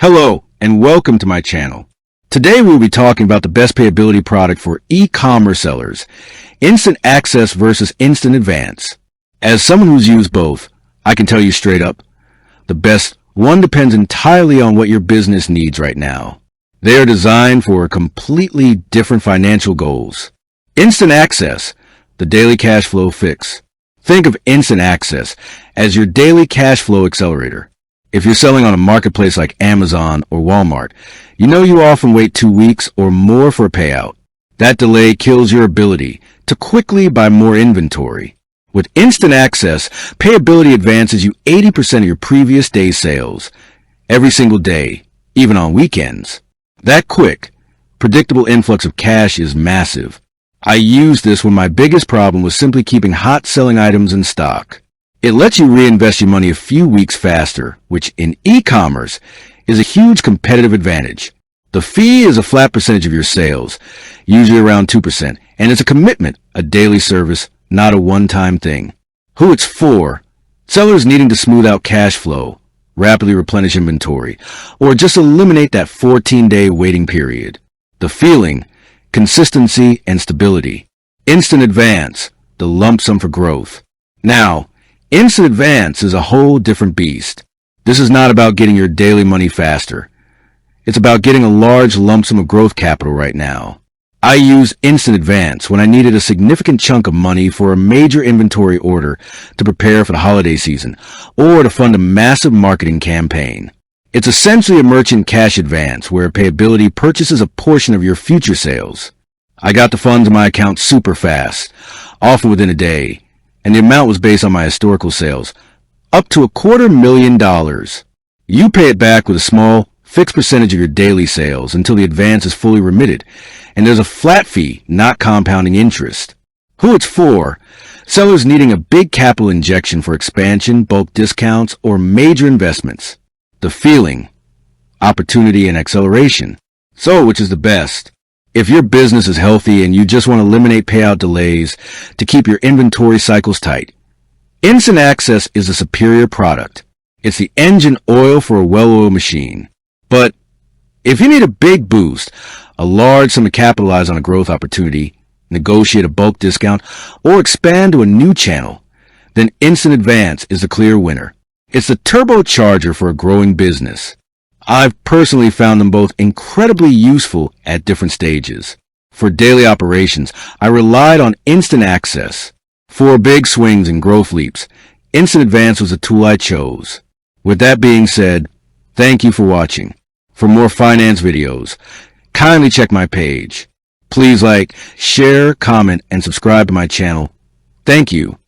Hello, and welcome to my channel. Today we'll be talking about the best payability product for e-commerce sellers, Instant Access versus Instant Advance. As someone who's used both, I can tell you straight up, the best one depends entirely on what your business needs right now. They are designed for completely different financial goals. Instant Access, the daily cash flow fix. Think of Instant Access as your daily cash flow accelerator. If you're selling on a marketplace like Amazon or Walmart, you know you often wait 2 weeks or more for a payout. That delay kills your ability to quickly buy more inventory. With Instant Access, Payability advances you 80% of your previous day's sales, every single day, even on weekends. That quick, predictable influx of cash is massive. I used this when my biggest problem was simply keeping hot-selling items in stock. It lets you reinvest your money a few weeks faster, which in e-commerce is a huge competitive advantage. The fee is a flat percentage of your sales, usually around 2%, and it's a commitment, a daily service, not a one-time thing. Who it's for? Sellers needing to smooth out cash flow, rapidly replenish inventory, or just eliminate that 14-day waiting period. The feeling, consistency, and stability. Instant Advance, the lump sum for growth. Now, Instant Advance is a whole different beast. This is not about getting your daily money faster. It's about getting a large lump sum of growth capital right now. I use Instant Advance when I needed a significant chunk of money for a major inventory order to prepare for the holiday season or to fund a massive marketing campaign. It's essentially a merchant cash advance where Payability purchases a portion of your future sales. I got the funds in my account super fast, often within a day, and the amount was based on my historical sales, up to $250,000. You pay it back with a small, fixed percentage of your daily sales until the advance is fully remitted, and there's a flat fee, not compounding interest. Who it's for? Sellers needing a big capital injection for expansion, bulk discounts, or major investments. The feeling, opportunity, and acceleration. So, which is the best? If your business is healthy and you just want to eliminate payout delays to keep your inventory cycles tight, Instant Access is a superior product. It's the engine oil for a well-oiled machine. But if you need a big boost, a large sum to capitalize on a growth opportunity, negotiate a bulk discount, or expand to a new channel, then Instant Advance is the clear winner. It's the turbocharger for a growing business. I've personally found them both incredibly useful at different stages. For daily operations, I relied on Instant Access. For big swings and growth leaps, Instant Advance was the tool I chose. With that being said, thank you for watching. For more finance videos, kindly check my page. Please like, share, comment, and subscribe to my channel. Thank you.